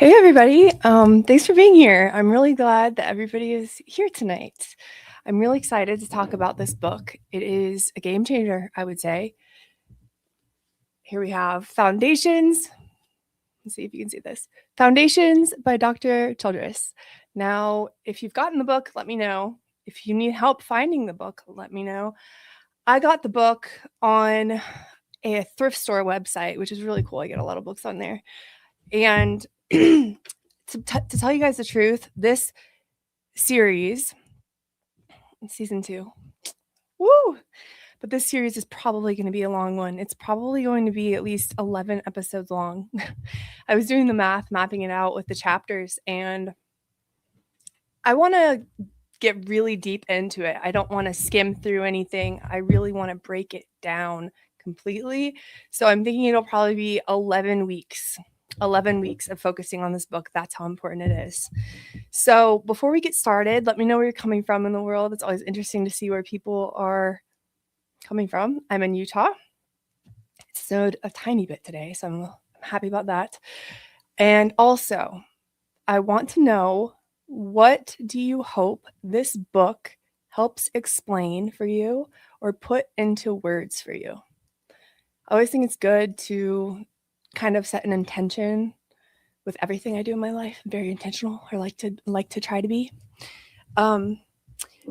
Hey everybody, thanks for being here. I'm really glad that everybody is here tonight. I'm really excited to talk about this book. It is a game changer, I would say. Here we have Foundations. Let's see if you can see this. Foundations by Dr. Childress. Now, if you've gotten the book, let me know. If you need help finding the book, let me know. I got the book on a thrift store website, which is really cool. I get a lot of books on there. And to tell you guys the truth, this series, season 2, woo! But this series is probably going to be a long one. It's probably going to be at least 11 episodes long. I was doing the math, mapping it out with the chapters, and I want to get really deep into it. I don't want to skim through anything. I really want to break it down completely. So I'm thinking it'll probably be 11 weeks. 11 weeks of focusing on this book. That's how important it is. So before we get started, let me know where you're coming from in the world. It's always interesting to see where people are coming from. I'm in Utah. It snowed a tiny bit today, so I'm happy about that. And also, I want to know, what do you hope this book helps explain for you or put into words for you? I always think it's good to kind of set an intention with everything I do in my life. I'm very intentional. I like to try to be.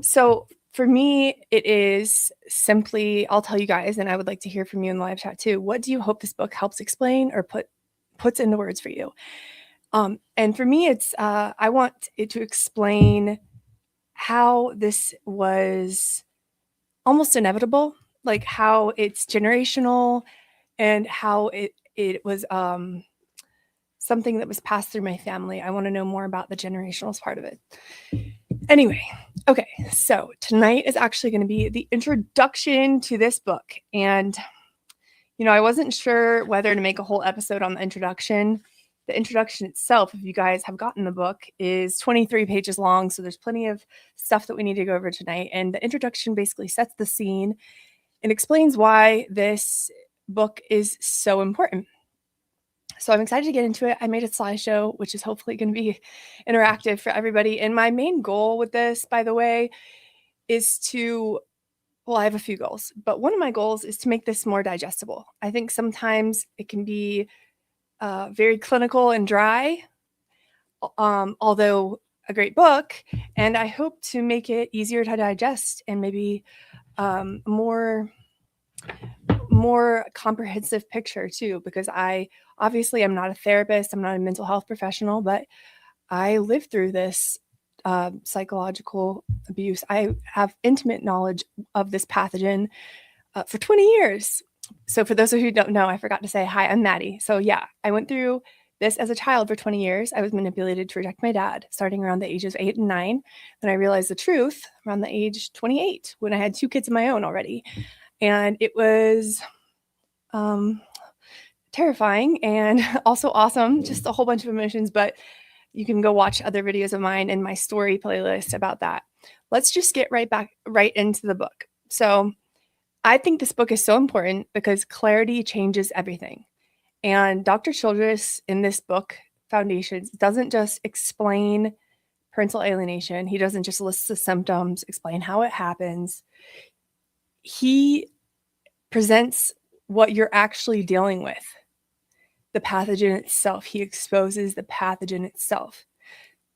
So for me, it is simply, I'll tell you guys, and I would like to hear from you in the live chat too. What do you hope this book helps explain or puts into words for you? And for me, it's I want it to explain how this was almost inevitable, like how it's generational and how it was something that was passed through my family. I want to know more about the generational part of it. Anyway, okay, so tonight is actually going to be the introduction to this book. And, I wasn't sure whether to make a whole episode on the introduction. The introduction itself, if you guys have gotten the book, is 23 pages long. So there's plenty of stuff that we need to go over tonight. And the introduction basically sets the scene and explains why this book is so important. So I'm excited to get into it. I made a slideshow, which is hopefully going to be interactive for everybody. And my main goal with this, by the way, is I have a few goals, but one of my goals is to make this more digestible. I think sometimes it can be very clinical and dry, although a great book. And I hope to make it easier to digest and maybe more comprehensive picture too, because I obviously am not a therapist, I'm not a mental health professional, but I lived through this psychological abuse. I have intimate knowledge of this pathogen for 20 years. So for those of you who don't know, I forgot to say, hi, I'm Maddie. So yeah, I went through this as a child for 20 years. I was manipulated to reject my dad starting around the ages of 8 and 9. Then I realized the truth around the age 28 when I had 2 kids of my own already. And it was terrifying and also awesome, just a whole bunch of emotions, but you can go watch other videos of mine in my story playlist about that. Let's just get right into the book. So I think this book is so important because clarity changes everything. And Dr. Childress in this book, Foundations, doesn't just explain parental alienation. He doesn't just list the symptoms, explain how it happens. He presents what you're actually dealing with, the pathogen itself. He exposes the pathogen itself.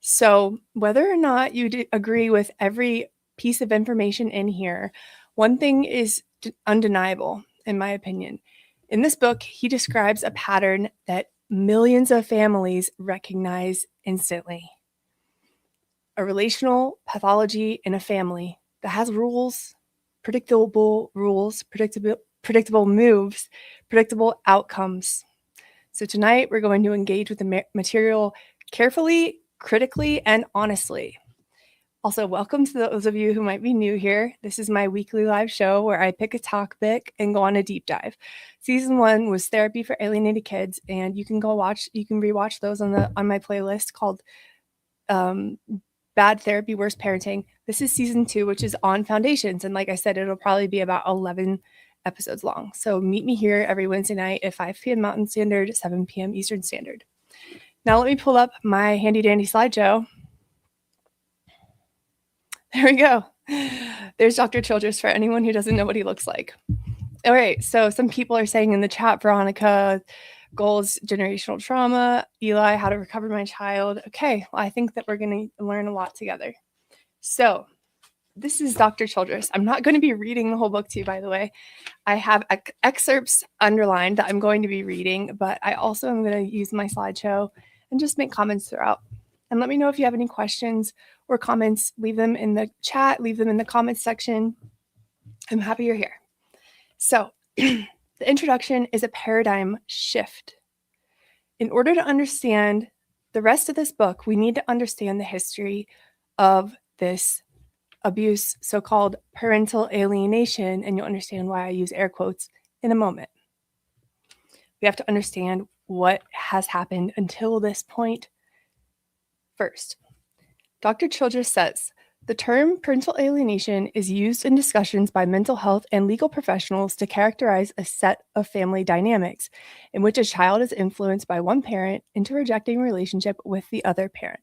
So whether or not you agree with every piece of information in here, one thing is undeniable, in my opinion. In this book, he describes a pattern that millions of families recognize instantly. A relational pathology in a family that has rules, predictable moves, predictable outcomes. So tonight we're going to engage with the material carefully, critically, and honestly. Also, welcome to those of you who might be new here. This is my weekly live show where I pick a topic and go on a deep dive. Season 1 was therapy for alienated kids, and you can rewatch those on my playlist called Bad Therapy, Worse Parenting. This is season 2, which is on Foundations, and like I said, it'll probably be about 11 episodes long. So meet me here every Wednesday night at 5 p.m. Mountain Standard, 7 p.m. Eastern Standard. Now let me pull up my handy dandy slideshow. There we go. There's Dr. Childress for anyone who doesn't know what he looks like. All right, so some people are saying in the chat, Veronica, goals, generational trauma, Eli, how to recover my child. Okay, well, I think that we're going to learn a lot together. So this is Dr. Childress. I'm not going to be reading the whole book to you, by the way. I have excerpts underlined that I'm going to be reading, but I also am going to use my slideshow and just make comments throughout. And let me know if you have any questions or comments. Leave them in the chat, leave them in the comments section. I'm happy you're here. So the introduction is a paradigm shift. In order to understand the rest of this book, we need to understand the history of this abuse, so-called parental alienation, and you'll understand why I use air quotes in a moment. We have to understand what has happened until this point. First, Dr. Childress says, the term parental alienation is used in discussions by mental health and legal professionals to characterize a set of family dynamics in which a child is influenced by one parent into rejecting relationship with the other parent.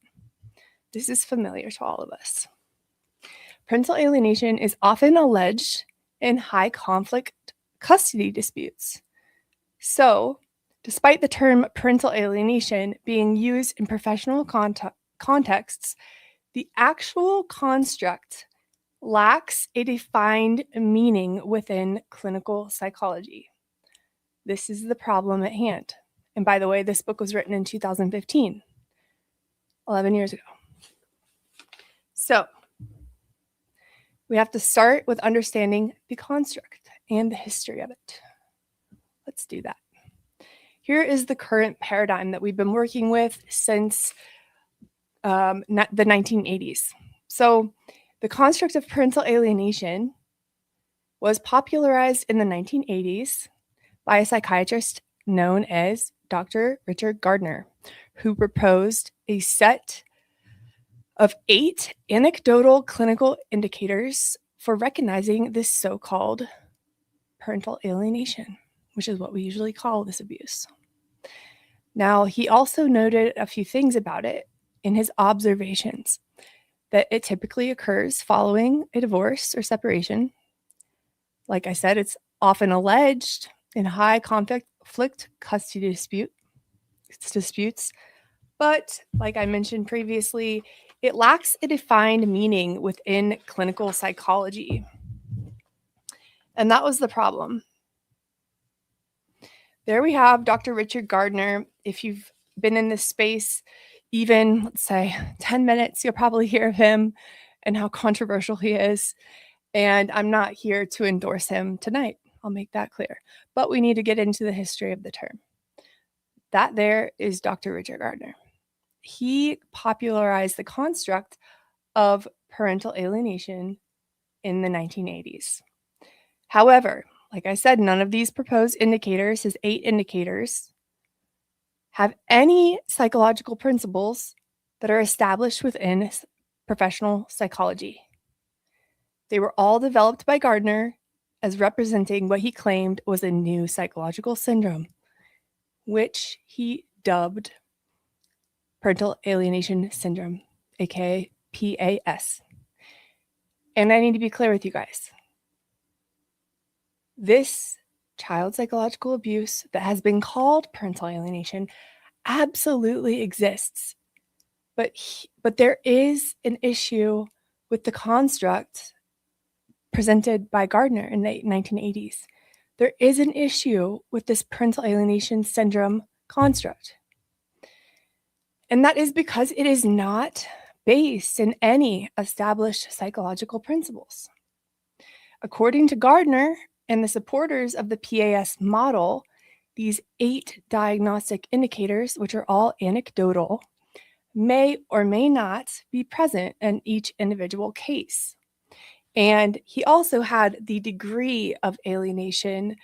This is familiar to all of us. Parental alienation is often alleged in high conflict custody disputes. So, despite the term parental alienation being used in professional contexts, the actual construct lacks a defined meaning within clinical psychology. This is the problem at hand. And by the way, this book was written in 2015, 11 years ago. So we have to start with understanding the construct and the history of it. Let's do that. Here is the current paradigm that we've been working with since the 1980s. So the construct of parental alienation was popularized in the 1980s by a psychiatrist known as Dr. Richard Gardner, who proposed a set of 8 anecdotal clinical indicators for recognizing this so-called parental alienation, which is what we usually call this abuse. Now, he also noted a few things about it in his observations, that it typically occurs following a divorce or separation. Like I said, it's often alleged in high conflict custody disputes, but like I mentioned previously, it lacks a defined meaning within clinical psychology. And that was the problem. There we have Dr. Richard Gardner. If you've been in this space even, let's say, 10 minutes, you'll probably hear of him and how controversial he is. And I'm not here to endorse him tonight. I'll make that clear. But we need to get into the history of the term. That there is Dr. Richard Gardner. He popularized the construct of parental alienation in the 1980s. However, like I said, none of these proposed indicators, his 8 indicators, have any psychological principles that are established within professional psychology. They were all developed by Gardner as representing what he claimed was a new psychological syndrome, which he dubbed parental alienation syndrome, aka PAS. And I need to be clear with you guys. This child psychological abuse that has been called parental alienation absolutely exists. But there is an issue with the construct presented by Gardner in the 1980s. There is an issue with this parental alienation syndrome construct. And that is because it is not based in any established psychological principles. According to Gardner and the supporters of the PAS model, these 8 diagnostic indicators, which are all anecdotal, may or may not be present in each individual case. And he also had the degree of alienation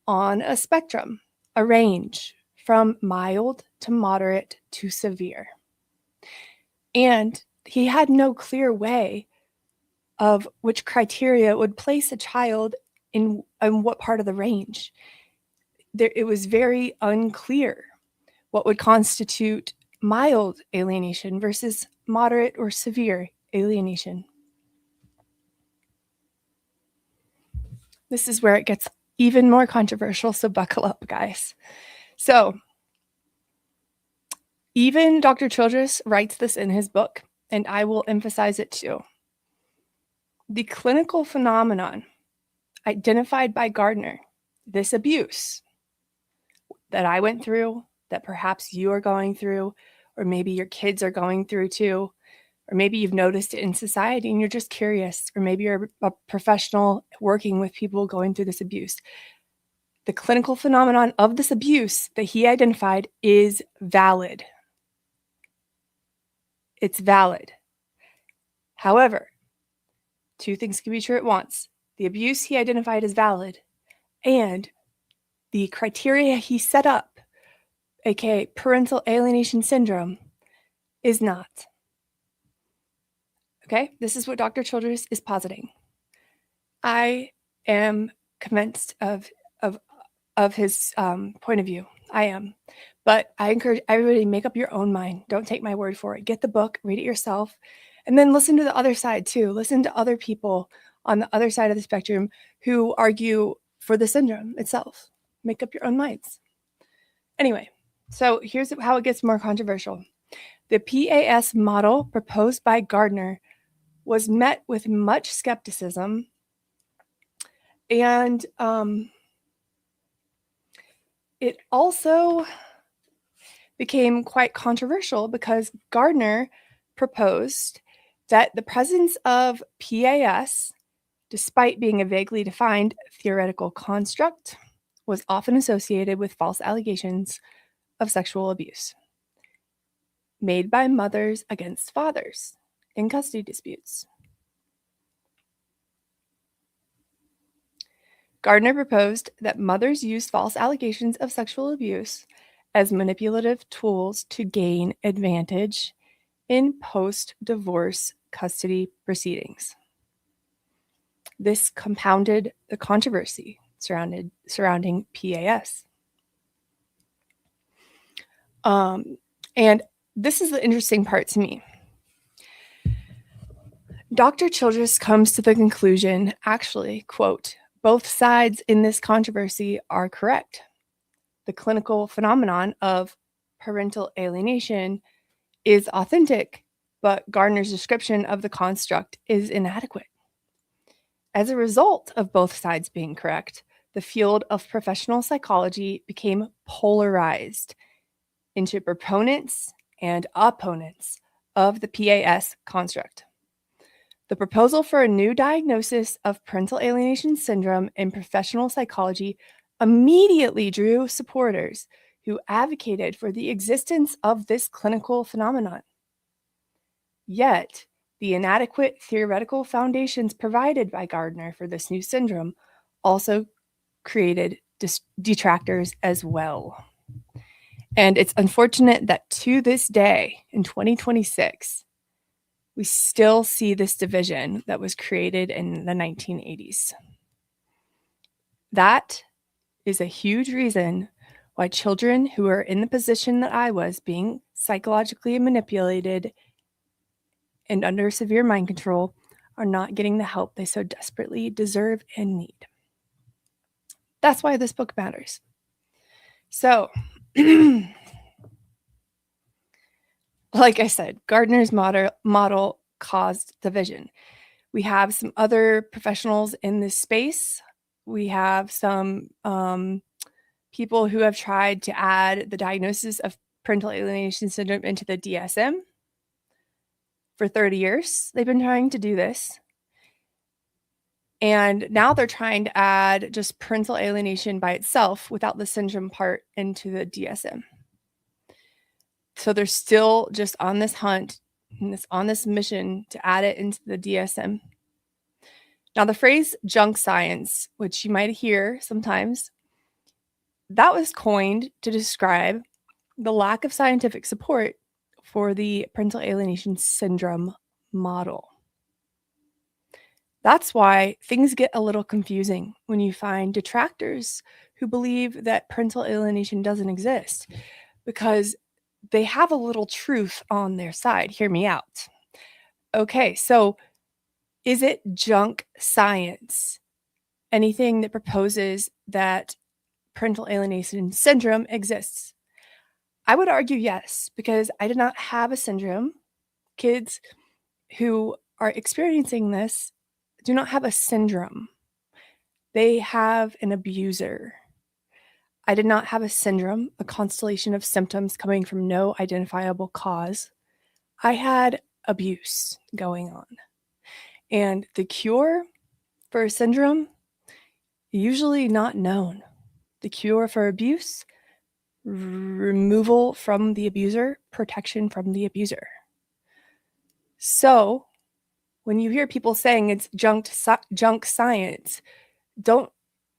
on a spectrum, a range from mild to moderate to severe. And he had no clear way of which criteria would place a child in what part of the range. It was very unclear what would constitute mild alienation versus moderate or severe alienation. This is where it gets even more controversial, so buckle up, guys. So, even Dr. Childress writes this in his book, and I will emphasize it too. The clinical phenomenon identified by Gardner, this abuse that I went through, that perhaps you are going through, or maybe your kids are going through too, or maybe you've noticed it in society and you're just curious, or maybe you're a professional working with people going through this abuse. The clinical phenomenon of this abuse that he identified is valid. It's valid. However, two things can be true at once. The abuse he identified is valid, and the criteria he set up, aka parental alienation syndrome, is not. Okay, this is what Dr. Childress is positing. I am convinced of his point of view. I am. But I encourage everybody to make up your own mind. Don't take my word for it. Get the book, read it yourself, and then listen to the other side too. Listen to other people on the other side of the spectrum who argue for the syndrome itself. Make up your own minds. Anyway, so here's how it gets more controversial. The PAS model proposed by Gardner was met with much skepticism, and it also became quite controversial because Gardner proposed that the presence of PAS, despite being a vaguely defined theoretical construct, was often associated with false allegations of sexual abuse made by mothers against fathers in custody disputes. Gardner proposed that mothers use false allegations of sexual abuse as manipulative tools to gain advantage in post-divorce custody proceedings. This compounded the controversy surrounding PAS. And this is the interesting part to me. Dr. Childress comes to the conclusion, actually, quote, both sides in this controversy are correct. The clinical phenomenon of parental alienation is authentic, but Gardner's description of the construct is inadequate. As a result of both sides being correct, the field of professional psychology became polarized into proponents and opponents of the PAS construct. The proposal for a new diagnosis of parental alienation syndrome in professional psychology immediately drew supporters who advocated for the existence of this clinical phenomenon. Yet, the inadequate theoretical foundations provided by Gardner for this new syndrome also created detractors as well. And it's unfortunate that to this day, in 2026, we still see this division that was created in the 1980s. That is a huge reason why children who are in the position that I was, being psychologically manipulated and under severe mind control, are not getting the help they so desperately deserve and need. That's why this book matters. So, like I said, Gardner's model caused division. We have some other professionals in this space. We have some people who have tried to add the diagnosis of parental alienation syndrome into the DSM. For 30 years, they've been trying to do this. And now they're trying to add just parental alienation by itself without the syndrome part into the DSM. So they're still just on this hunt, on this mission to add it into the DSM. Now, the phrase junk science, which you might hear sometimes, that was coined to describe the lack of scientific support for the parental alienation syndrome model. That's why things get a little confusing when you find detractors who believe that parental alienation doesn't exist, because they have a little truth on their side. Hear me out. Okay, so is it junk science? Anything that proposes that parental alienation syndrome exists? I would argue yes, because I did not have a syndrome. Kids who are experiencing this do not have a syndrome. They have an abuser. I did not have a syndrome, a constellation of symptoms coming from no identifiable cause. I had abuse going on. And the cure for a syndrome, usually not known. The cure for abuse, removal from the abuser, protection from the abuser. So when you hear people saying it's junk science,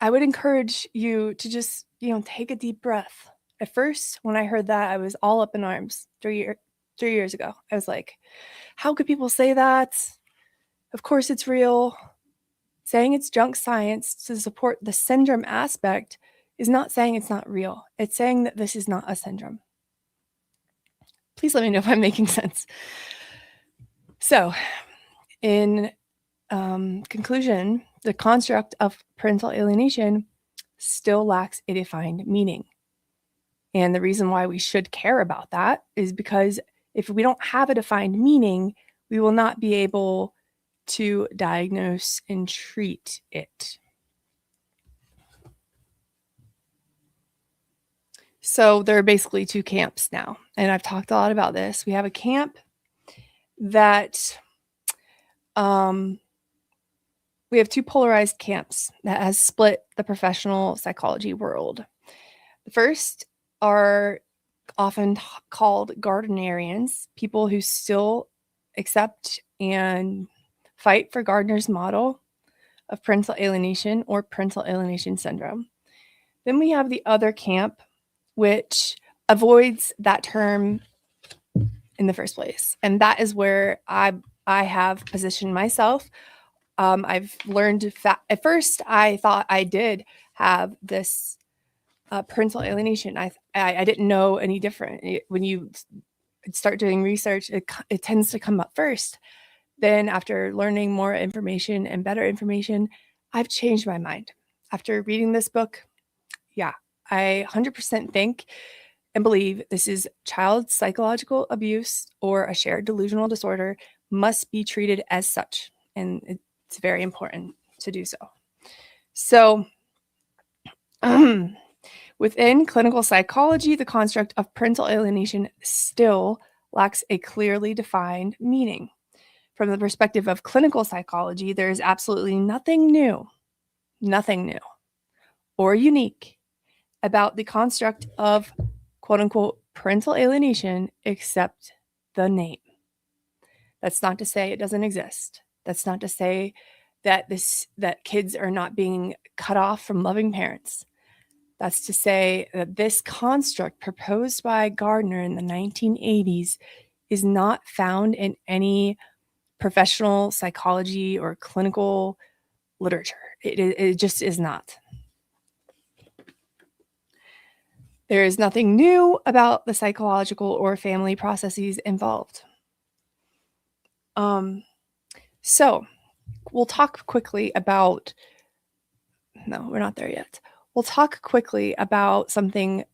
I would encourage you to just, take a deep breath. At first, when I heard that, I was all up in arms 3 years ago. I was like, how could people say that? Of course it's real. Saying it's junk science to support the syndrome aspect is not saying it's not real. It's saying that this is not a syndrome. Please let me know if I'm making sense. So, in conclusion, the construct of parental alienation still lacks a defined meaning. And the reason why we should care about that is because if we don't have a defined meaning, we will not be able to diagnose and treat it. So there are basically two camps now, and I've talked a lot about this. We have a camp that we have two polarized camps that has split the professional psychology world. The first are often called Gardnerians, people who still accept and fight for Gardner's model of parental alienation or parental alienation syndrome. Then we have the other camp, which avoids that term in the first place. And that is where I have positioned myself. I've learned at first I thought I did have this parental alienation. I didn't know any different. When you start doing research, it tends to come up first. Then after learning more information and better information, I've changed my mind. After reading this book, yeah, I 100% think and believe this is child psychological abuse or a shared delusional disorder must be treated as such. And it's very important to do so. So, within clinical psychology, the construct of parental alienation still lacks a clearly defined meaning. From the perspective of clinical psychology, there is absolutely nothing new or unique about the construct of quote unquote parental alienation except the name. That's not to say it doesn't exist. That's not to say that kids are not being cut off from loving parents. That's to say that this construct proposed by Gardner in the 1980s is not found in any professional psychology or clinical literature. It just is not. There is nothing new about the psychological or family processes involved. So we'll talk quickly about, no, we're not there yet. We'll talk quickly about something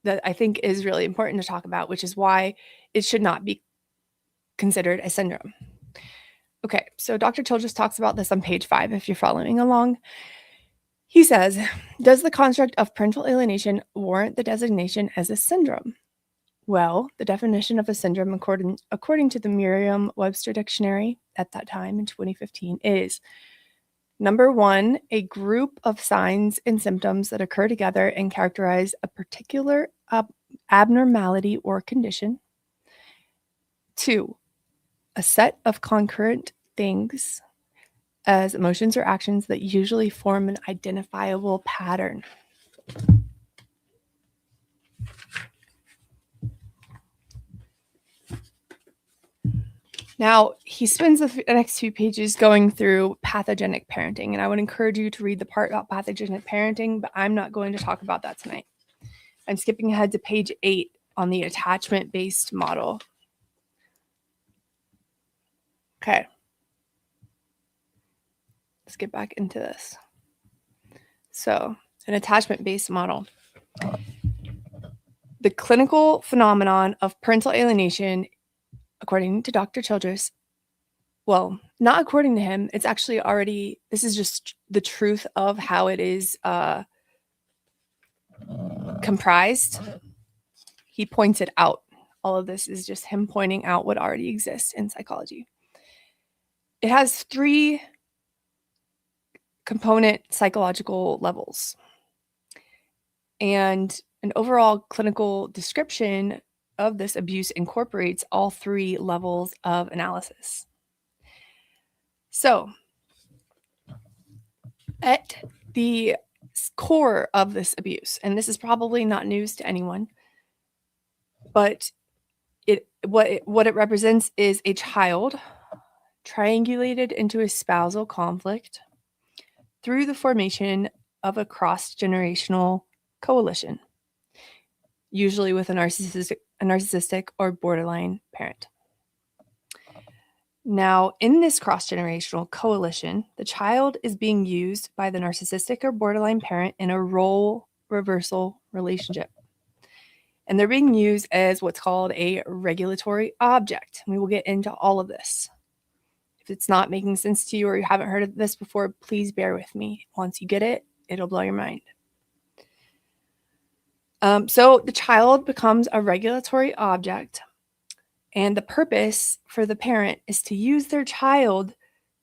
that I think is really important to talk about, which is why it should not be considered a syndrome. Okay, so Dr. Childress talks about this on page 5 if you're following along. He says, does the construct of parental alienation warrant the designation as a syndrome? Well, the definition of a syndrome according to the Merriam-Webster dictionary at that time in 2015 is, number 1, a group of signs and symptoms that occur together and characterize a particular abnormality or condition. 2, a set of concurrent things as emotions or actions that usually form an identifiable pattern. Now, he spends the next few pages going through pathogenic parenting, and I would encourage you to read the part about pathogenic parenting, but I'm not going to talk about that tonight. I'm skipping ahead to page 8 on the attachment-based model. Okay. Let's get back into this. So, an attachment-based model. The clinical phenomenon of parental alienation, according to Dr. Childress, well, not according to him, it's actually already, this is just the truth of how it is comprised. He points it out. All of this is just him pointing out what already exists in psychology. It has 3 component psychological levels. And an overall clinical description of this abuse incorporates all 3 levels of analysis. So, at the core of this abuse, and this is probably not news to anyone, but what it represents is a child triangulated into a spousal conflict through the formation of a cross-generational coalition, usually with a narcissistic or borderline parent. Now, in this cross-generational coalition, the child is being used by the narcissistic or borderline parent in a role reversal relationship. And they're being used as what's called a regulatory object. We will get into all of this. If it's not making sense to you or you haven't heard of this before, please bear with me. Once you get it, it'll blow your mind. So the child becomes a regulatory object, and the purpose for the parent is to use their child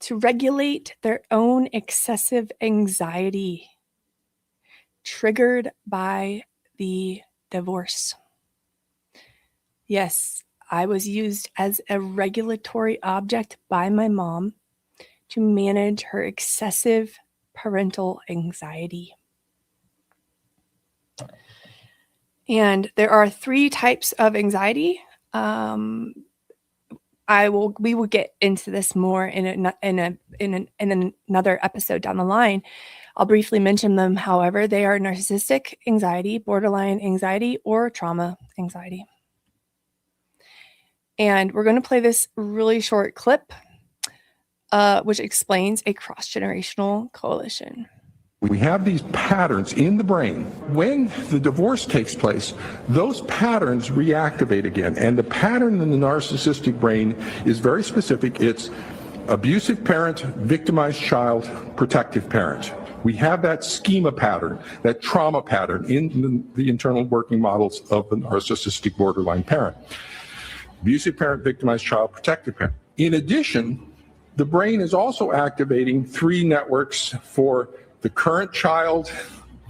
to regulate their own excessive anxiety triggered by the divorce. Yes, I was used as a regulatory object by my mom to manage her excessive parental anxiety. And there are 3 types of anxiety. We will get into this more in another episode down the line. I'll briefly mention them. However, they are narcissistic anxiety, borderline anxiety, or trauma anxiety. And we're going to play this really short clip, which explains a cross-generational coalition. We have these patterns in the brain. When the divorce takes place, those patterns reactivate again. And the pattern in the narcissistic brain is very specific. It's abusive parent, victimized child, protective parent. We have that schema pattern, that trauma pattern in the internal working models of the narcissistic borderline parent. Abusive parent, victimized child, protective parent. In addition, the brain is also activating 3 networks for the current child,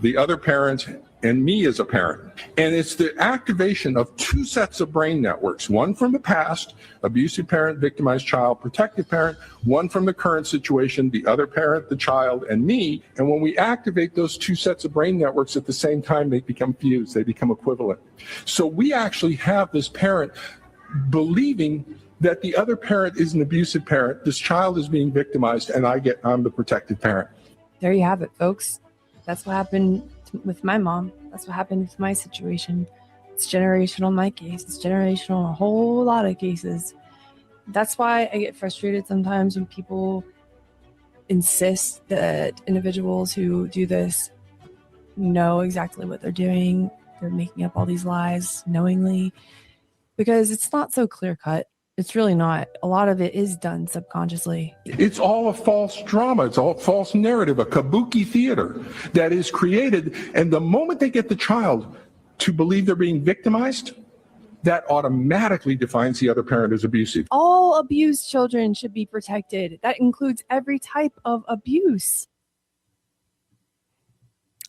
the other parent, and me as a parent. And it's the activation of 2 sets of brain networks, one from the past, abusive parent, victimized child, protective parent, one from the current situation, the other parent, the child, and me. And when we activate those 2 sets of brain networks at the same time, they become fused, they become equivalent. So we actually have this parent believing that the other parent is an abusive parent, this child is being victimized, and I'm the protective parent. There you have it, folks. That's what happened with my mom. That's what happened with my situation. It's generational in my case. It's generational in a whole lot of cases. That's why I get frustrated sometimes when people insist that individuals who do this know exactly what they're doing. They're making up all these lies knowingly, because it's not so clear-cut. It's really not. A lot of it is done subconsciously. It's all a false drama. It's all false narrative, a kabuki theater that is created. And the moment they get the child to believe they're being victimized, that automatically defines the other parent as abusive. All abused children should be protected. That includes every type of abuse.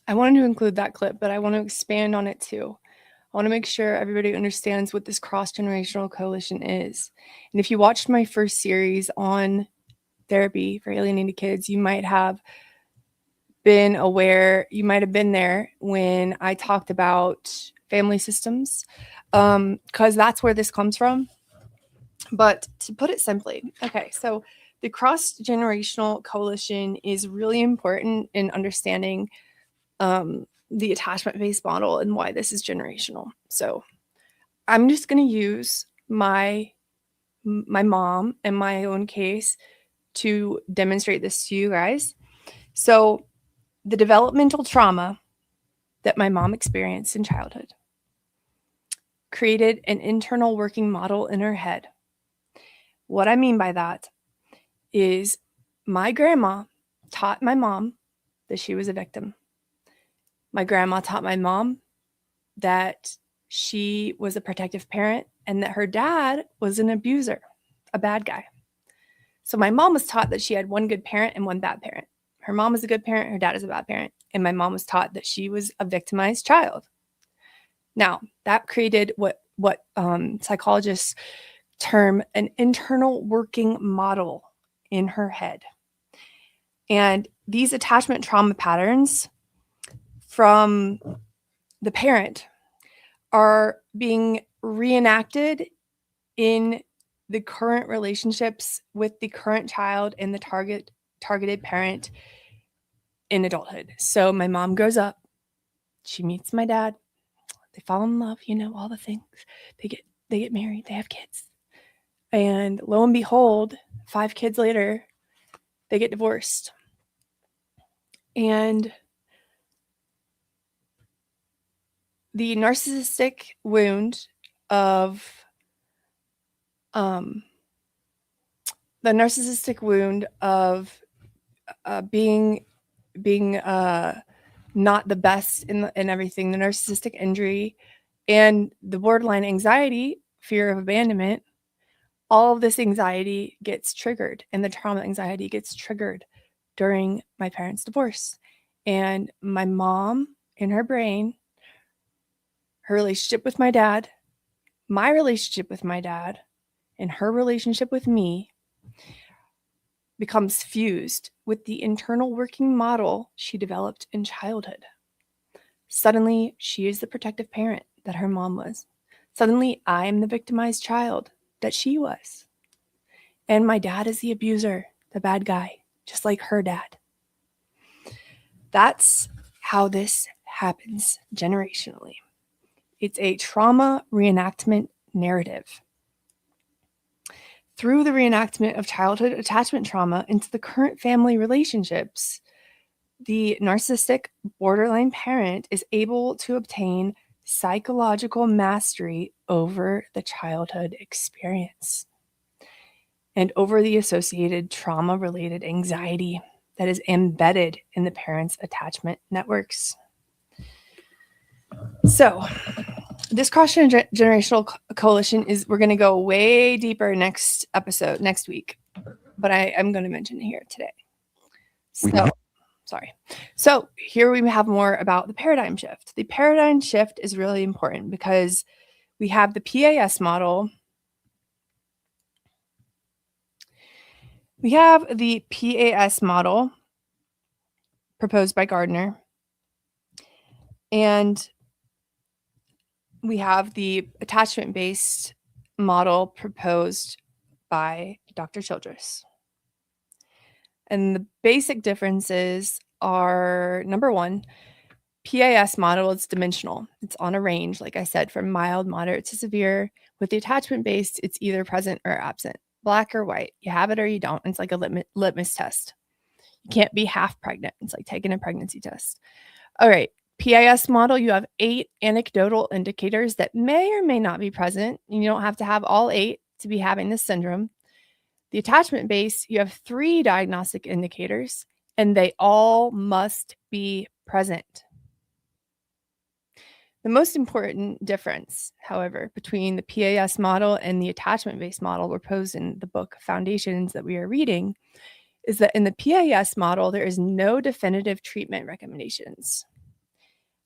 I wanted to include that clip, but I want to expand on it too. I want to make sure everybody understands what this cross-generational coalition is. And if you watched my first series on therapy for alienated kids, you might have been aware, you might have been there when I talked about family systems, because that's where this comes from. But to put it simply, okay, so the cross-generational coalition is really important in understanding the attachment-based model and why this is generational. So I'm just going to use my mom and my own case to demonstrate this to you guys. So, the developmental trauma that my mom experienced in childhood created an internal working model in her head. What I mean by that is my grandma taught my mom that she was a victim. My grandma taught my mom that she was a protective parent and that her dad was an abuser, a bad guy. So my mom was taught that she had one good parent and one bad parent. Her mom was a good parent, her dad is a bad parent. And my mom was taught that she was a victimized child. Now, that created what psychologists term an internal working model in her head. And these attachment trauma patterns from the parent are being reenacted in the current relationships with the current child and the targeted parent in adulthood. So my mom grows up, she meets my dad, they fall in love, all the things. They get married, they have kids. And lo and behold, 5 kids later, they get divorced. And the narcissistic wound of being not the best in everything, the narcissistic injury and the borderline anxiety, fear of abandonment, all of this anxiety gets triggered, and the trauma anxiety gets triggered during my parents' divorce. And my mom, in her brain, her relationship with my dad, my relationship with my dad, and her relationship with me becomes fused with the internal working model she developed in childhood. Suddenly, she is the protective parent that her mom was. Suddenly, I am the victimized child that she was. And my dad is the abuser, the bad guy, just like her dad. That's how this happens generationally. It's a trauma reenactment narrative. Through the reenactment of childhood attachment trauma into the current family relationships, the narcissistic borderline parent is able to obtain psychological mastery over the childhood experience and over the associated trauma-related anxiety that is embedded in the parent's attachment networks. So, this cross-generational coalition we're going to go way deeper next week, but I'm going to mention it here today. So here we have more about the paradigm shift. The paradigm shift is really important because we have the PAS model. We have the PAS model proposed by Gardner, and we have the attachment-based model proposed by Dr. Childress. And the basic differences are, number one, PAS model is dimensional. It's on a range, like I said, from mild, moderate to severe. With the attachment-based, it's either present or absent, black or white. You have it or you don't. It's like a litmus test. You can't be half pregnant. It's like taking a pregnancy test. All right. PAS model, you have 8 anecdotal indicators that may or may not be present. You don't have to have all 8 to be having this syndrome. The attachment base, you have 3 diagnostic indicators, and they all must be present. The most important difference, however, between the PAS model and the attachment-based model proposed in the book Foundations that we are reading is that in the PAS model, there is no definitive treatment recommendations.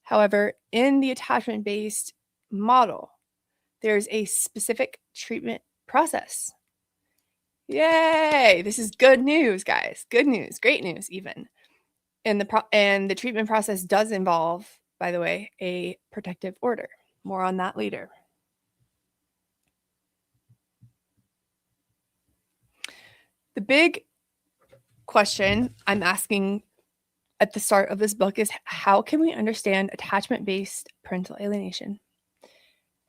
However, in the attachment-based model, there's a specific treatment process. Yay! This is good news, guys. Good news. Great news, even. And the treatment process does involve, by the way, a protective order. More on that later. The big question I'm asking at the start of this book is, how can we understand attachment-based parental alienation?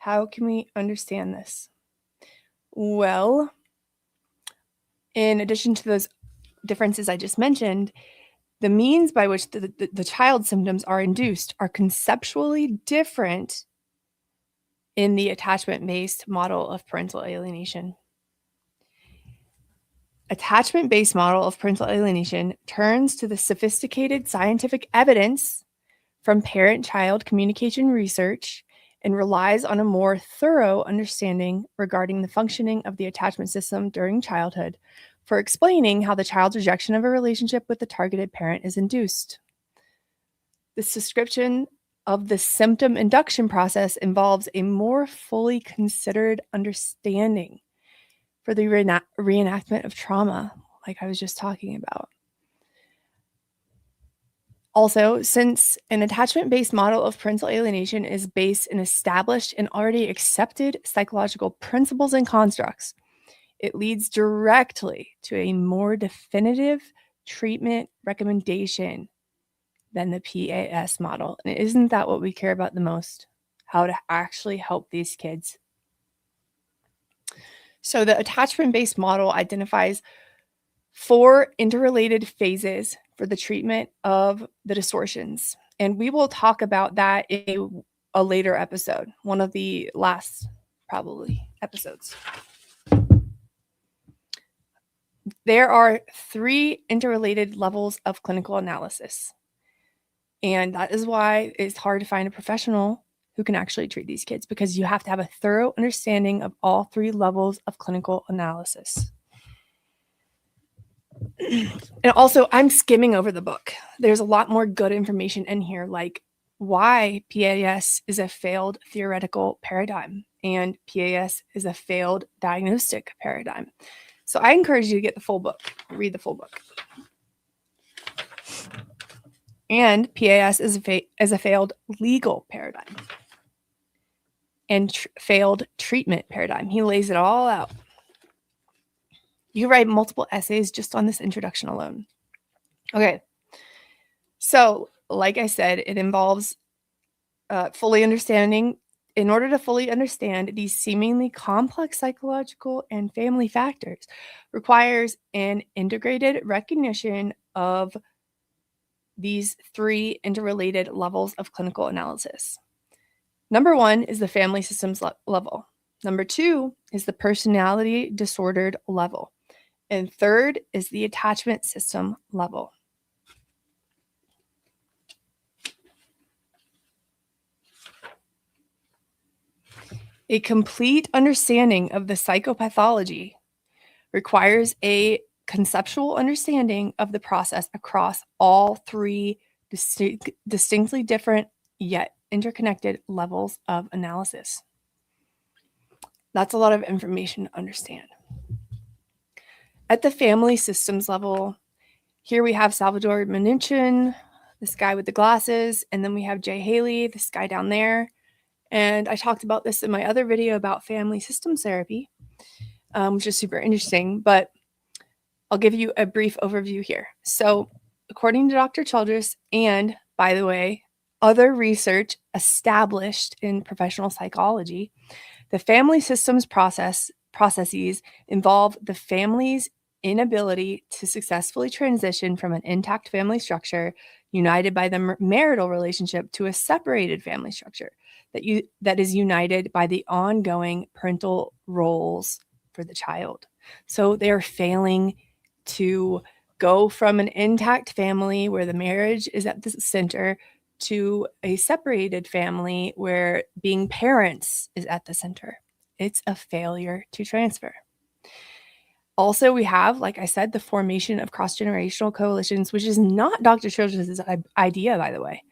How can we understand this? Well, in addition to those differences I just mentioned, the means by which the child's symptoms are induced are conceptually different in the attachment-based model of parental alienation. Attachment-based model of parental alienation turns to the sophisticated scientific evidence from parent-child communication research and relies on a more thorough understanding regarding the functioning of the attachment system during childhood for explaining how the child's rejection of a relationship with the targeted parent is induced. This description of the symptom induction process involves a more fully considered understanding for the reenactment of trauma, like I was just talking about. Also, since an attachment-based model of parental alienation is based in established and already accepted psychological principles and constructs, it leads directly to a more definitive treatment recommendation than the PAS model. And isn't that what we care about the most? How to actually help these kids. So the attachment-based model identifies 4 interrelated phases for the treatment of the distortions. And we will talk about that in a later episode, one of the last probably episodes. There are 3 interrelated levels of clinical analysis. And that is why it's hard to find a professional who can actually treat these kids, because you have to have a thorough understanding of all 3 levels of clinical analysis. And also, I'm skimming over the book. There's a lot more good information in here, like why PAS is a failed theoretical paradigm and PAS is a failed diagnostic paradigm. So I encourage you to get the full book, read the full book. And PAS is a failed legal paradigm and failed treatment paradigm. He lays it all out. You write multiple essays just on this introduction alone. Okay. So, like I said, it involves fully understanding. In order to fully understand these seemingly complex psychological and family factors, requires an integrated recognition of these 3 interrelated levels of clinical analysis. Number 1 is the family systems level. Number 2 is the personality disordered level. And 3rd is the attachment system level. A complete understanding of the psychopathology requires a conceptual understanding of the process across all 3 distinctly different yet interconnected levels of analysis. That's a lot of information to understand. At the family systems level, here we have Salvador Minuchin, this guy with the glasses, and then we have Jay Haley, this guy down there. And I talked about this in my other video about family systems therapy, which is super interesting, but I'll give you a brief overview here. So according to Dr. Childress, and by the way, other research established in professional psychology, the family systems processes involve the family's inability to successfully transition from an intact family structure united by the marital relationship to a separated family structure that is united by the ongoing parental roles for the child. So they're failing to go from an intact family where the marriage is at the center to a separated family where being parents is at the center. It's a failure to transfer. Also, we have, like I said, the formation of cross-generational coalitions, which is not Dr. Childress' idea, by the way.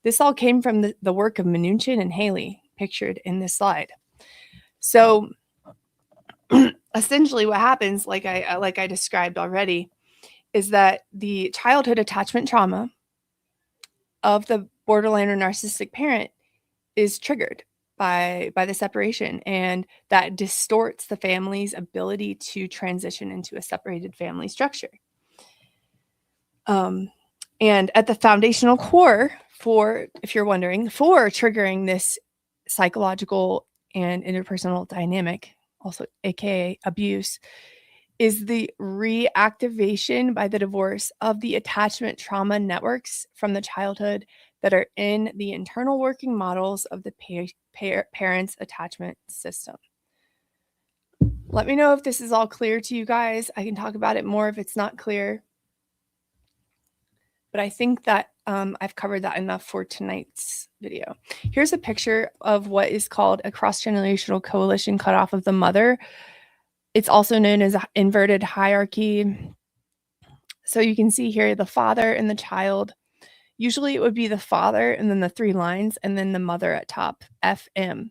This all came from the work of Minuchin and Haley, pictured in this slide. So essentially what happens, like I described already, is that the childhood attachment trauma of the borderline or narcissistic parent is triggered by the separation, and that distorts the family's ability to transition into a separated family structure. And at the foundational core, for, if you're wondering, for triggering this psychological and interpersonal dynamic, also aka abuse, is the reactivation by the divorce of the attachment trauma networks from the childhood that are in the internal working models of the parent's attachment system. Let me know if this is all clear to you guys. I can talk about it more if it's not clear. But I think that I've covered that enough for tonight's video. Here's a picture of what is called a cross-generational coalition cut off of the mother. It's also known as an inverted hierarchy. So you can see here the father and the child. Usually it would be the father and then the 3 lines and then the mother at top, FM.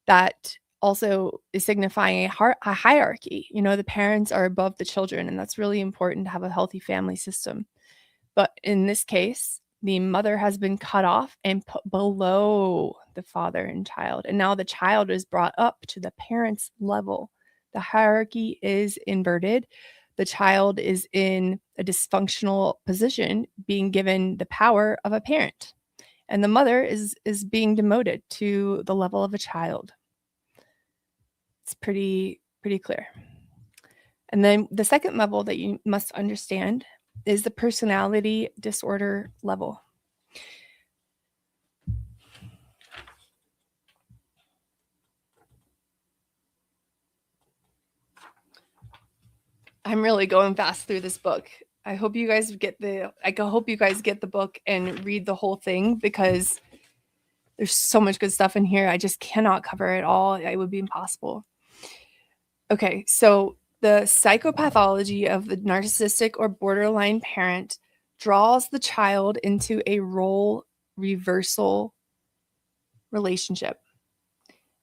That also is signifying a hierarchy. You know, the parents are above the children, and that's really important to have a healthy family system. But in this case, the mother has been cut off and put below the father and child. And now the child is brought up to the parent's level. The hierarchy is inverted. The child is in a dysfunctional position, being given the power of a parent. And the mother is being demoted to the level of a child. It's pretty clear. And then the second level that you must understand is the personality disorder level. I'm really going fast through this book. I hope you guys get the book and read the whole thing, because there's so much good stuff in here. I just cannot cover it all. It would be impossible. Okay, so the psychopathology of the narcissistic or borderline parent draws the child into a role reversal relationship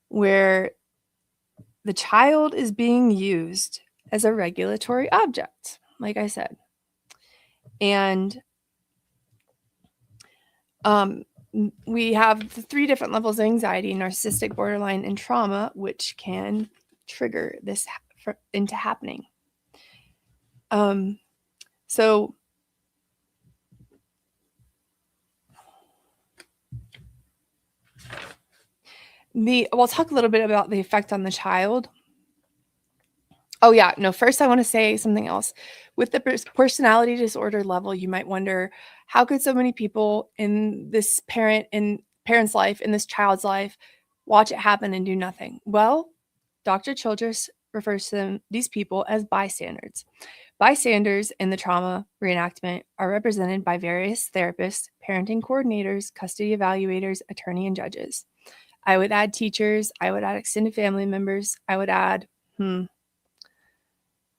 where the child is being used as a regulatory object, like I said. And we have the 3 different levels of anxiety: narcissistic, borderline, and trauma, which can trigger this into happening. So we'll talk a little bit about the effect on the child. Oh yeah, no, first I want to say something else. With the personality disorder level, you might wonder, how could so many people in this parent's life, in this child's life, watch it happen and do nothing? Well, Dr. Childress refers to these people as bystanders. Bystanders in the trauma reenactment are represented by various therapists, parenting coordinators, custody evaluators, attorney, and judges. I would add teachers. I would add extended family members. I would add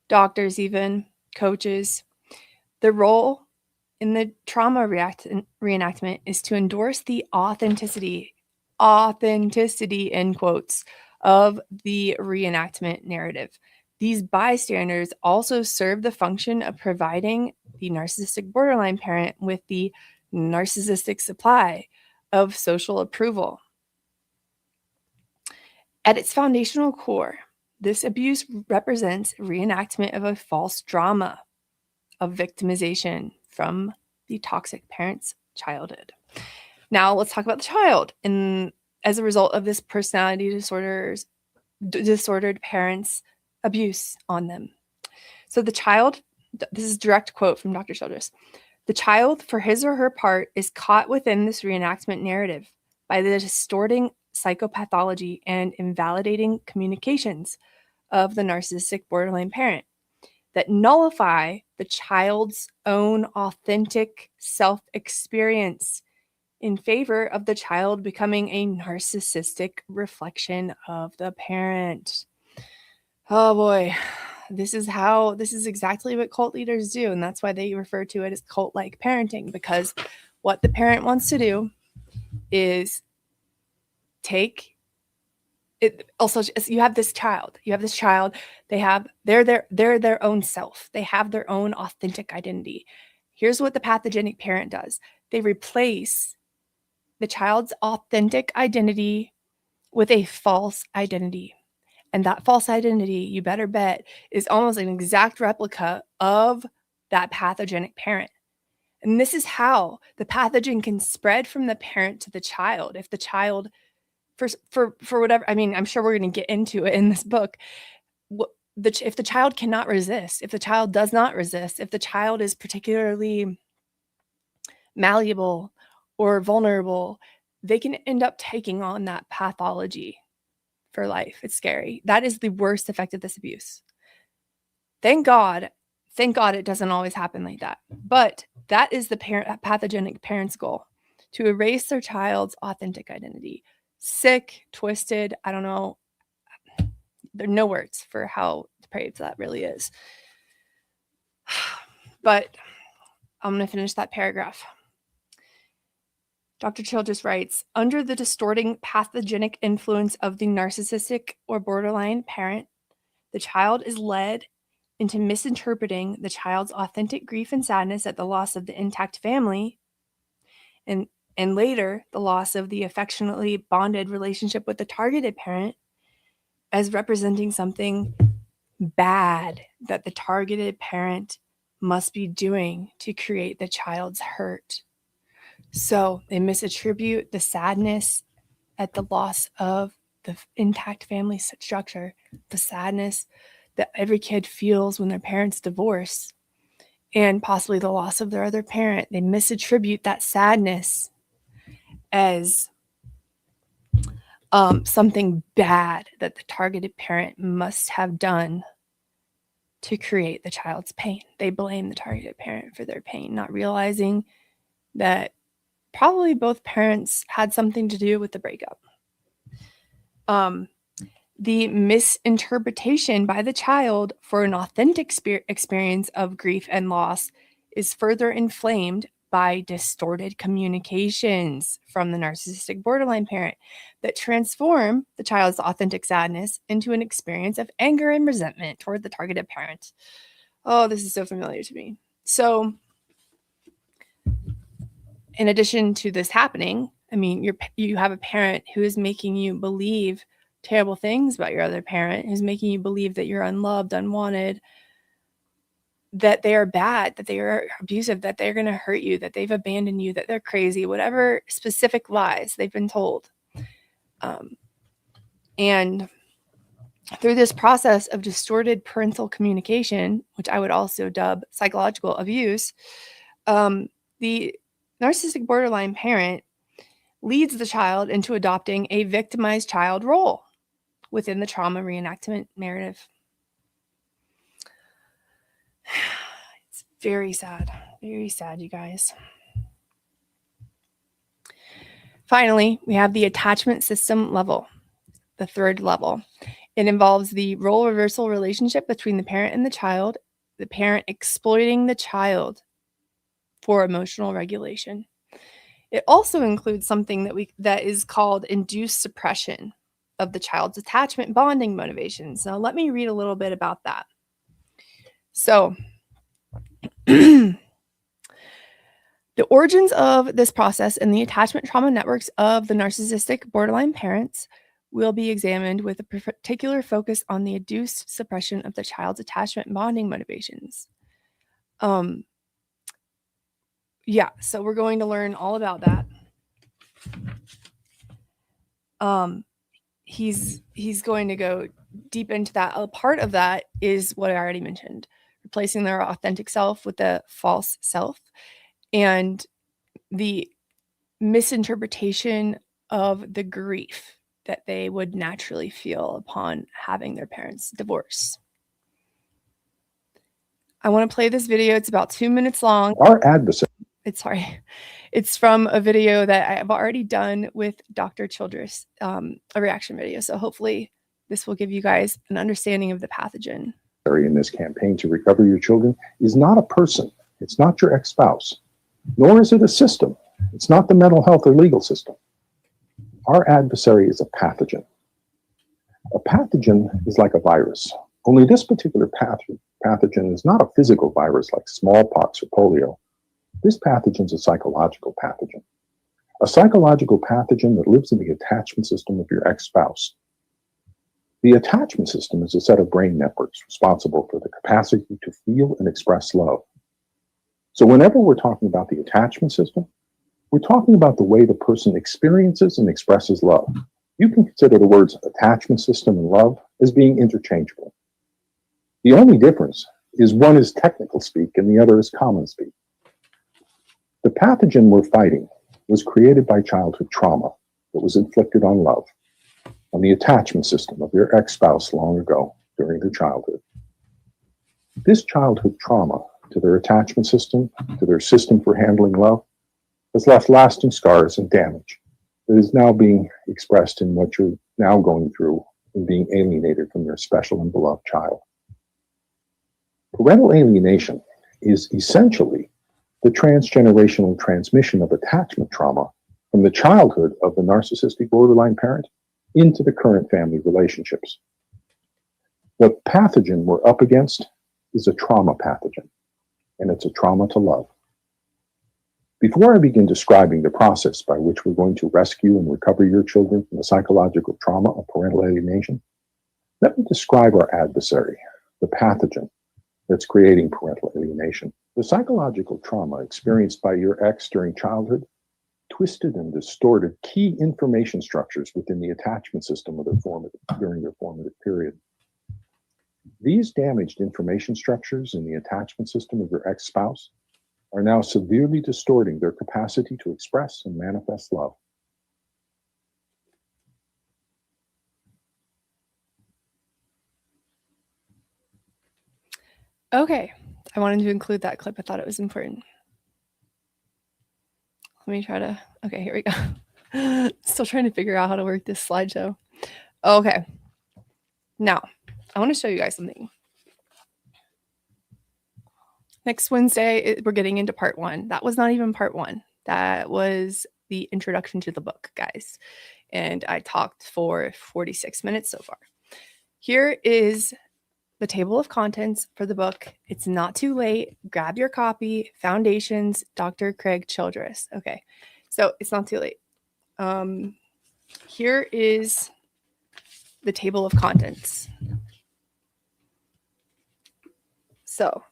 doctors, even coaches. The role in the trauma reenactment is to endorse the authenticity in quotes of the reenactment narrative. These bystanders also serve the function of providing the narcissistic borderline parent with the narcissistic supply of social approval. At its foundational core, this abuse represents reenactment of a false drama of victimization from the toxic parent's childhood. Now let's talk about the child. And as a result of this personality disordered parents' abuse on them. So the child, this is a direct quote from Dr. Childress, the child, for his or her part, is caught within this reenactment narrative by the distorting psychopathology and invalidating communications of the narcissistic borderline parent that nullify the child's own authentic self-experience in favor of the child becoming a narcissistic reflection of the parent. Oh boy, this is exactly what cult leaders do, and that's why they refer to it as cult-like parenting, because what the parent wants to do is take it. Also, you have this child, they're their own self. They have their own authentic identity. Here's what the pathogenic parent does. They replace the child's authentic identity with a false identity. And that false identity, you better bet, is almost an exact replica of that pathogenic parent. And this is how the pathogen can spread from the parent to the child. If the child for whatever, I mean, I'm sure we're going to get into it in this book. If the child cannot resist, if the child does not resist, if the child is particularly malleable or vulnerable, they can end up taking on that pathology for life. It's scary. That is the worst effect of this abuse. Thank God it doesn't always happen like that. But that is the pathogenic parent's goal, to erase their child's authentic identity. Sick, twisted, I don't know. There are no words for how depraved that really is. But I'm going to finish that paragraph. Dr. Childress writes, under the distorting pathogenic influence of the narcissistic or borderline parent, the child is led into misinterpreting the child's authentic grief and sadness at the loss of the intact family, and later the loss of the affectionately bonded relationship with the targeted parent, as representing something bad that the targeted parent must be doing to create the child's hurt. So they misattribute the sadness at the loss of the intact family structure, the sadness that every kid feels when their parents divorce, and possibly the loss of their other parent. They misattribute that sadness as something bad that the targeted parent must have done to create the child's pain. They blame the targeted parent for their pain, not realizing that probably both parents had something to do with the breakup. The misinterpretation by the child for an authentic experience of grief and loss is further inflamed by distorted communications from the narcissistic borderline parent that transform the child's authentic sadness into an experience of anger and resentment toward the targeted parent. Oh, this is so familiar to me. So, in addition to this happening, I mean, you have a parent who is making you believe terrible things about your other parent, who's making you believe that you're unloved, unwanted, that they are bad, that they are abusive, that they're going to hurt you, that they've abandoned you, that they're crazy, whatever specific lies they've been told. And through this process of distorted parental communication, which I would also dub psychological abuse, the narcissistic borderline parent leads the child into adopting a victimized child role within the trauma reenactment narrative. It's very sad, you guys. Finally, we have the attachment system level, the third level. It involves the role reversal relationship between the parent and the parent exploiting the child for emotional regulation. It also includes something that is called induced suppression of the child's attachment bonding motivations. Now, let me read a little bit about that. So, the origins of this process and the attachment trauma networks of the narcissistic borderline parents will be examined with a particular focus on the induced suppression of the child's attachment bonding motivations. Yeah, so we're going to learn all about that. He's going to go deep into that. A part of that is what I already mentioned, replacing their authentic self with the false self, and the misinterpretation of the grief that they would naturally feel upon having their parents divorce. I want to play this video. It's about 2 minutes long. Our adversary. It's from a video that I've already done with Dr. Childress, a reaction video. So hopefully this will give you guys an understanding of the pathogen. In this campaign to recover your children is not a person. It's not your ex-spouse, nor is it a system. It's not the mental health or legal system. Our adversary is a pathogen. A pathogen is like a virus, only this particular pathogen is not a physical virus like smallpox or polio. This pathogen is a psychological pathogen. A psychological pathogen that lives in the attachment system of your ex-spouse. The attachment system is a set of brain networks responsible for the capacity to feel and express love. So whenever we're talking about the attachment system, we're talking about the way the person experiences and expresses love. You can consider the words attachment system and love as being interchangeable. The only difference is one is technical speak and the other is common speak. The pathogen we're fighting was created by childhood trauma that was inflicted on love, on the attachment system of your ex-spouse long ago during their childhood. This childhood trauma to their attachment system, to their system for handling love, has left lasting scars and damage that is now being expressed in what you're now going through in being alienated from your special and beloved child. Parental alienation is essentially the transgenerational transmission of attachment trauma from the childhood of the narcissistic borderline parent into the current family relationships. The pathogen we're up against is a trauma pathogen, and it's a trauma to love. Before I begin describing the process by which we're going to rescue and recover your children from the psychological trauma of parental alienation, let me describe our adversary, the pathogen that's creating parental alienation. The psychological trauma experienced by your ex during childhood twisted and distorted key information structures within the attachment system of during their formative period. These damaged information structures in the attachment system of your ex-spouse are now severely distorting their capacity to express and manifest love. Okay, I wanted to include that clip. I thought it was important. Let me try to, okay, here we go. Still trying to figure out how to work this slideshow. Okay, now I want to show you guys something. Next Wednesday, we're getting into part 1. That was not even part 1. That was the introduction to the book, guys. And I talked for 46 minutes so far. Here is the table of contents for the book. It's not too late. Grab your copy. Foundations, Dr. Craig Childress. Okay, so it's not too late. Here is the table of contents. So,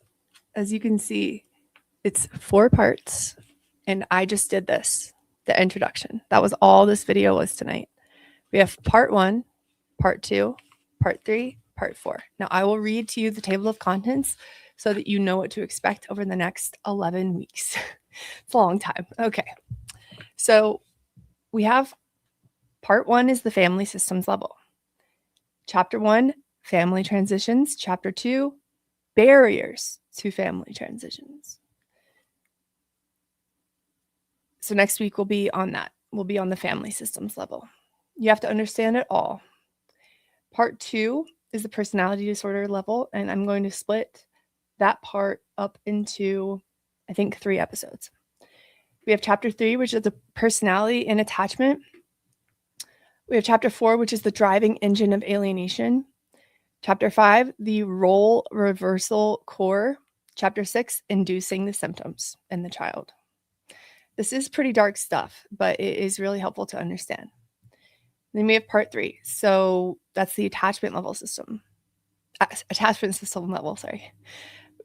as you can see, it's 4 parts, and I just did this, the introduction. That was all this video was tonight. We have part 1, part 2, part 3, part 4. Now, I will read to you the table of contents so that you know what to expect over the next 11 weeks. It's a long time. Okay. So we have part 1 is the family systems level. Chapter 1, family transitions. Chapter 2, barriers to family transitions. So next week we'll be on that. We'll be on the family systems level. You have to understand it all. Part 2 is the personality disorder level, and I'm going to split that part up into, I think, 3 episodes. We have chapter 3, which is the personality and attachment. We have chapter 4, which is the driving engine of alienation. Chapter 5, the role reversal core. Chapter 6, inducing the symptoms in the child. This is pretty dark stuff, but it is really helpful to understand. Then we have part 3. So that's the attachment system level, sorry.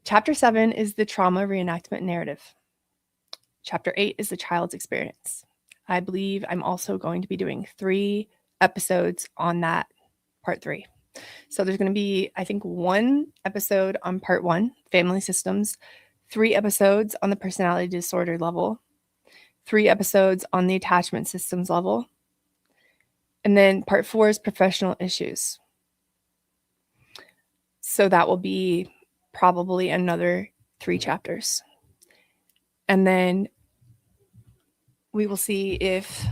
Chapter 7 is the trauma reenactment narrative. Chapter 8 is the child's experience. I believe I'm also going to be doing 3 episodes on that part 3. So there's going to be, I think, 1 episode on part 1, family systems, 3 episodes on the personality disorder level, 3 episodes on the attachment systems level, and then part 4 is professional issues. So that will be probably another 3 chapters. And then we will see if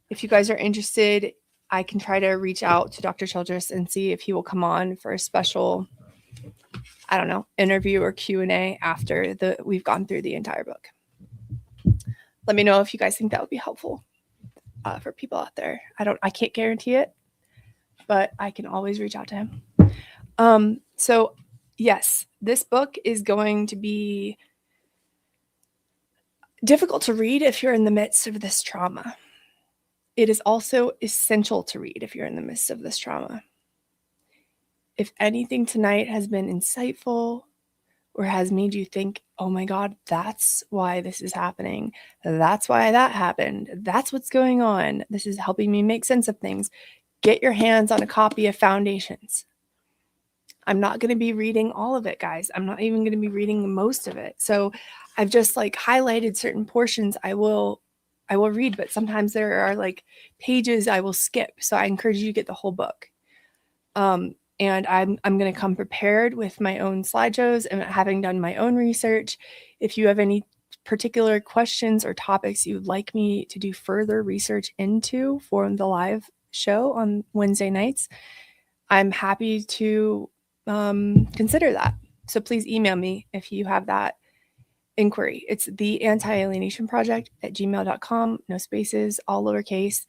you guys are interested, I can try to reach out to Dr. Childress and see if he will come on for a special, I don't know, interview or Q&A after we've gone through the entire book. Let me know if you guys think that would be helpful for people out there. I can't guarantee it, but I can always reach out to him. So yes, this book is going to be difficult to read if you're in the midst of this trauma. It is also essential to read if you're in the midst of this trauma. If anything tonight has been insightful or has made you think, oh my God, that's why this is happening. That's why that happened. That's what's going on. This is helping me make sense of things. Get your hands on a copy of Foundations. I'm not going to be reading all of it, guys. I'm not even going to be reading most of it. So I've just like highlighted certain portions I will read, but sometimes there are like pages I will skip. So I encourage you to get the whole book. And I'm going to come prepared with my own slideshows and having done my own research. If you have any particular questions or topics you'd like me to do further research into for the live show on Wednesday nights, I'm happy to consider that. So please email me if you have that inquiry. It's the Anti-Alienation Project at gmail.com, no spaces, all lowercase.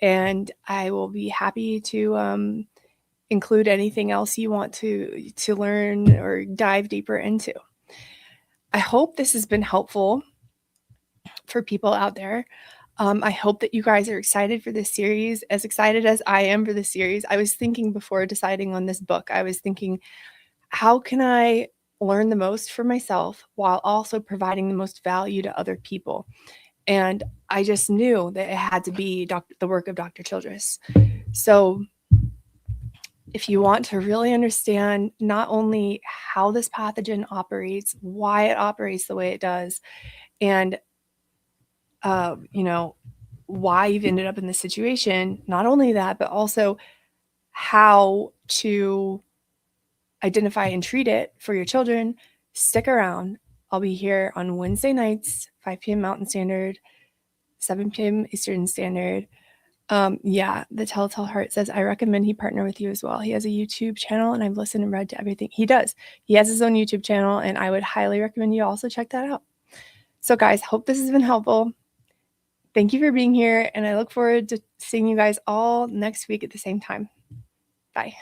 And I will be happy to include anything else you want to learn or dive deeper into. I hope this has been helpful for people out there. I hope that you guys are excited for this series, as excited as I am for this series. I was thinking before deciding on this book, I was thinking, how can I learn the most for myself while also providing the most value to other people? And I just knew that it had to be the work of Dr. Childress. So if you want to really understand not only how this pathogen operates, why it operates the way it does, and why you've ended up in this situation, not only that, but also how to identify and treat it for your children, stick around. I'll be here on Wednesday nights, 5 p.m. Mountain Standard, 7 p.m. Eastern Standard. The Telltale Heart says, I recommend he partner with you as well. He has a YouTube channel and I've listened and read to everything he does. He has his own YouTube channel and I would highly recommend you also check that out. So guys, hope this has been helpful. Thank you for being here and I look forward to seeing you guys all next week at the same time. Bye.